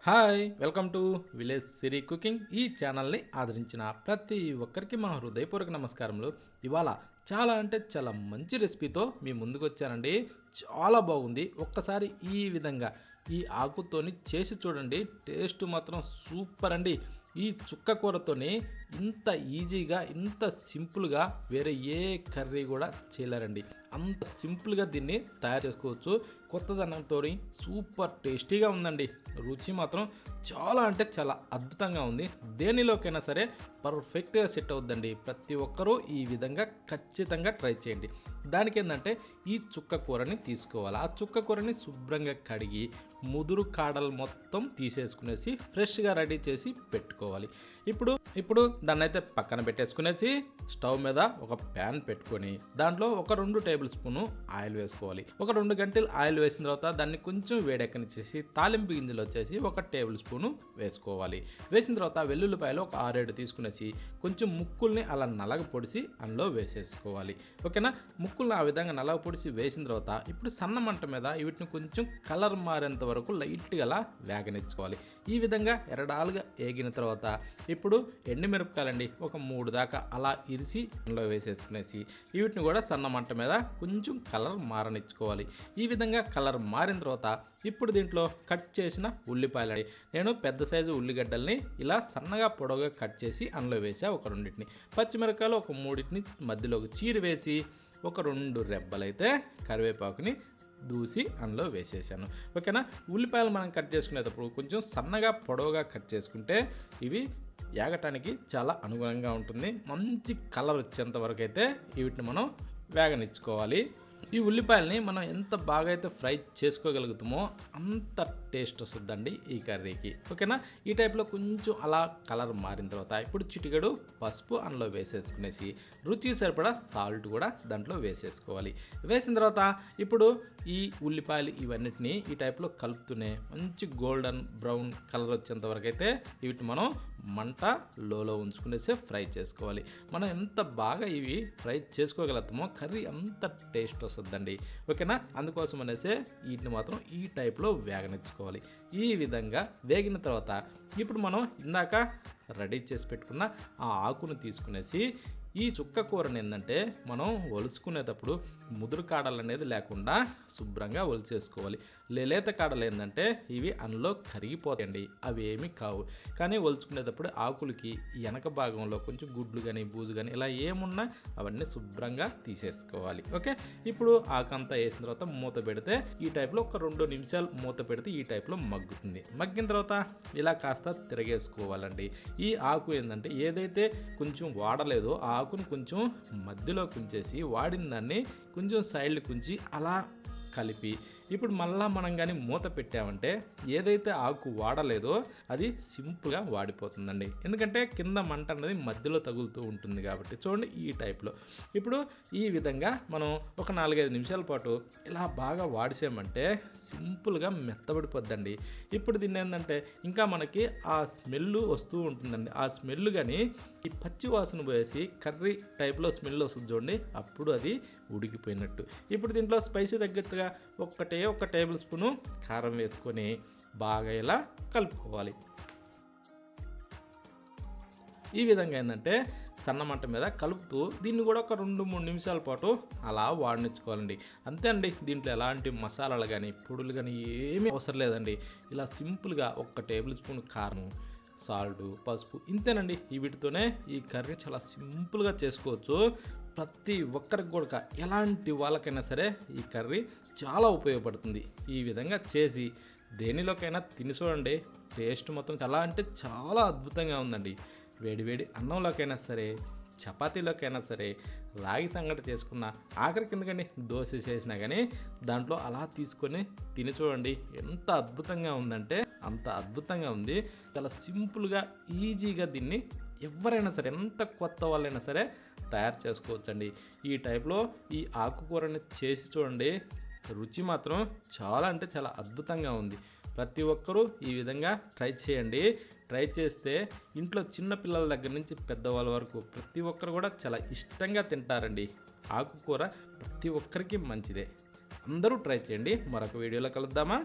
Hi welcome to village Siri cooking. ఈ ఛానల్ని ఆదరించిన ప్రతి ఒక్కరికి మా హృదయపూర్వక నమస్కారములు. ఇవాళ చాలా అంటే చాలా మంచి రెసిపీతో మీ ముందుకు వచ్చానండి. చాలా బాగుంది. ఒక్కసారి ఈ విధంగా ఈ ఆకుతోని చేసి చూడండి. టేస్ట్ మాత్రం సూపర్ అండి. ఈ చుక్క కూరతోని ఇంత ఈజీగా ఇంత సింపుల్గా వేరే ఏ కర్రీ కూడా చేయలేరండి. అంత సింపుల్గా దీన్ని తయారు చేసుకోవచ్చు. కొత్తదనంతో సూపర్ టేస్టీగా ఉందండి. రుచి మాత్రం చాలా అంటే చాలా అద్భుతంగా ఉంది. దేనిలోకైనా సరే పర్ఫెక్ట్గా సెట్ అవుద్దండి. ప్రతి ఒక్కరూ ఈ విధంగా ఖచ్చితంగా ట్రై చేయండి. దానికి ఏంటంటే ఈ చుక్క కూరని తీసుకోవాలి. ఆ చుక్క కూరని శుభ్రంగా కడిగి ముదురు కాడలు మొత్తం తీసేసుకునేసి ఫ్రెష్గా రెడీ చేసి పెట్టుకోవాలి. ఇప్పుడు దాన్ని అయితే పక్కన పెట్టేసుకునేసి స్టవ్ మీద ఒక ప్యాన్ పెట్టుకొని దాంట్లో ఒక 2 టేబుల్ స్పూను ఆయిల్ వేసుకోవాలి. ఒక 2 గంటలు ఆయిల్ వేసిన తర్వాత దాన్ని కొంచెం వేడెక్కనిచ్చేసి తాలింపు గింజలు వచ్చేసి 1 టేబుల్ స్పూను వేసుకోవాలి. వేసిన తర్వాత వెల్లుల్లిపాయలు ఒక 6-7 తీసుకునేసి కొంచెం ముక్కుల్ని అలా నలగ పొడిసి అందులో వేసేసుకోవాలి. ఓకేనా? ముక్కుల్ని ఆ విధంగా నలగ పొడిసి వేసిన తర్వాత ఇప్పుడు సన్న మంట మీద వీటిని కొంచెం కలర్ మారేంత వరకు లైట్గా అలా వేగనిచ్చుకోవాలి. ఈ విధంగా ఎరడాలుగా వేగిన తర్వాత ఇప్పుడు ఎండుమిరపకాయలండి ఒక 3 దాకా అలా ఇరిసి అందులో వేసేసుకునేసి వీటిని కూడా సన్న మంట మీద కొంచెం కలర్ మారనిచ్చుకోవాలి. ఈ విధంగా కలర్ మారిన తర్వాత ఇప్పుడు దీంట్లో కట్ చేసిన ఉల్లిపాయలు, నేను పెద్ద సైజు ఉల్లిగడ్డల్ని ఇలా సన్నగా పొడవుగా కట్ చేసి అందులో వేసా ఒక 2. పచ్చిమిరపకాయలు ఒక 3 మధ్యలోకి చీరి వేసి ఒక 2 రెబ్బలైతే కరివేపాకుని దూసి అందులో వేసేసాను. ఓకేనా? ఉల్లిపాయలు మనం కట్ చేసుకునేటప్పుడు కొంచెం సన్నగా పొడవుగా కట్ చేసుకుంటే ఇవి వేగటానికి చాలా అనుగుణంగా ఉంటుంది. మంచి కలర్ వచ్చేంత వరకు అయితే వీటిని మనం వేగనిచ్చుకోవాలి. ఈ ఉల్లిపాయలని మనం ఎంత బాగా అయితే ఫ్రై చేసుకోగలుగుతామో అంత టేస్ట్ వస్తుందండి ఈ కర్రీకి. ఓకేనా? ఈ టైప్లో కొంచెం అలా కలర్ మారిన తర్వాత ఇప్పుడు చిటికెడు పసుపు అందులో వేసేసుకునేసి రుచి సరిపడా సాల్ట్ కూడా దాంట్లో వేసేసుకోవాలి. వేసిన తర్వాత ఇప్పుడు ఈ ఉల్లిపాయలు ఇవన్నిటిని ఈ టైప్లో కలుపుతూనే మంచి గోల్డెన్ బ్రౌన్ కలర్ వచ్చేంత వరకు అయితే వీటిని మనం మంట లోలో ఉంచుకునేసి ఫ్రై చేసుకోవాలి. మనం ఎంత బాగా ఇవి ఫ్రై చేసుకోగలుగుతామో కర్రీ అంత టేస్ట్ వస్తుందండి. ఓకేనా? అందుకోసం అనేసి వీటిని మాత్రం ఈ టైప్లో వేగనిచ్చుకోవాలి. ఈ విధంగా వేగిన తర్వాత ఇప్పుడు మనం ఇందాక రెడీ చేసి పెట్టుకున్న ఆ ఆకును తీసుకునేసి ఈ చుక్క కూరని ఏంటంటే మనం ఒలుచుకునేటప్పుడు ముదురు కాడలు అనేది లేకుండా శుభ్రంగా ఒలిచేసుకోవాలి. లేత కాడలు ఏంటంటే ఇవి అందులో కరిగిపోతాయండి, అవి ఏమీ కావు. కానీ ఒలుచుకునేటప్పుడు ఆకులకి వెనక భాగంలో కొంచెం గుడ్లు కానీ బూజు కానీ ఇలా ఏమున్నా అవన్నీ శుభ్రంగా తీసేసుకోవాలి. ఓకే? ఇప్పుడు ఆకంతా వేసిన తర్వాత మూత పెడితే ఈ టైప్లో ఒక 2 నిమిషాలు మూత పెడితే ఈ టైప్లో మగ్గుతుంది. మగ్గిన తర్వాత ఇలా కాస్త తిరగేసుకోవాలండి. ఈ ఆకు ఏంటంటే ఏదైతే కొంచెం వాడలేదో ఆ ఆకును కొంచెం మధ్యలో కుంచేసి వాడిన దాన్ని కొంచెం సైడ్లు కుంచి అలా కలిపి ఇప్పుడు మళ్ళీ మనం కానీ మూత పెట్టామంటే ఏదైతే ఆకు వాడలేదో అది సింపుల్గా వాడిపోతుందండి. ఎందుకంటే కింద మంట అనేది మధ్యలో తగులుతూ ఉంటుంది కాబట్టి. చూడండి ఈ టైప్లో ఇప్పుడు ఈ విధంగా మనం ఒక 4-5 నిమిషాల పాటు ఇలా బాగా వాడిసామంటే సింపుల్గా మెత్తబడిపోద్దండి. ఇప్పుడు దీన్ని ఏంటంటే ఇంకా మనకి ఆ స్మెల్ వస్తూ ఉంటుందండి. ఆ స్మెల్ కానీ ఈ పచ్చి వాసన పోయేసి కర్రీ టైప్లో స్మెల్ వస్తుంది చూడండి, అప్పుడు అది ఉడికిపోయినట్టు. ఇప్పుడు దీంట్లో స్పైసీ తగ్గట్టుగా ఒక టేబుల్ స్పూను కారం వేసుకొని బాగా ఇలా కలుపుకోవాలి. ఈ విధంగా ఏంటంటే సన్నమంట మీద కలుపుతూ దీన్ని కూడా ఒక 2-3 నిమిషాల పాటు అలా వాడనిచ్చుకోవాలండి. అంతే అండి. దీంట్లో ఎలాంటి మసాలాలు కానీ పొడులు కానీ ఏమీ అవసరం లేదండి. ఇలా సింపుల్గా 1 టేబుల్ స్పూన్ కారం, సాల్ట్, పసుపు ఇంతేనండి. వీటితోనే ఈ కర్రీ చాలా సింపుల్గా చేసుకోవచ్చు. ప్రతి ఒక్కరికి కూడా ఎలాంటి వాళ్ళకైనా సరే ఈ కర్రీ చాలా ఉపయోగపడుతుంది. ఈ విధంగా చేసి దేనిలోకైనా తిని చూడండి. టేస్ట్ మొత్తం చాలా అంటే చాలా అద్భుతంగా ఉందండి. వేడివేడి అన్నంలోకైనా సరే, చపాతీలోకైనా సరే, రాగి సంగటి చేసుకున్న ఆఖరికి ఎందుకండి దోశ చేసినా కానీ దాంట్లో అలా తీసుకొని తిని చూడండి. ఎంత అద్భుతంగా ఉందంటే అంత అద్భుతంగా ఉంది. చాలా సింపుల్గా ఈజీగా దీన్ని ఎవరైనా సరే ఎంత కొత్త వాళ్ళైనా సరే తయారు చేసుకోవచ్చండి. ఈ టైప్లో ఈ ఆకుకూరని చేసి చూడండి. రుచి మాత్రం చాలా అంటే చాలా అద్భుతంగా ఉంది. ప్రతి ఒక్కరూ ఈ విధంగా ట్రై చేయండి. ట్రై చేస్తే ఇంట్లో చిన్న పిల్లల దగ్గర నుంచి పెద్దవాళ్ళ వరకు ప్రతి ఒక్కరు కూడా చాలా ఇష్టంగా తింటారండి. ఆకుకూర ప్రతి ఒక్కరికి మంచిదే. అందరూ ట్రై చేయండి. మరొక వీడియోలో కలుద్దామా?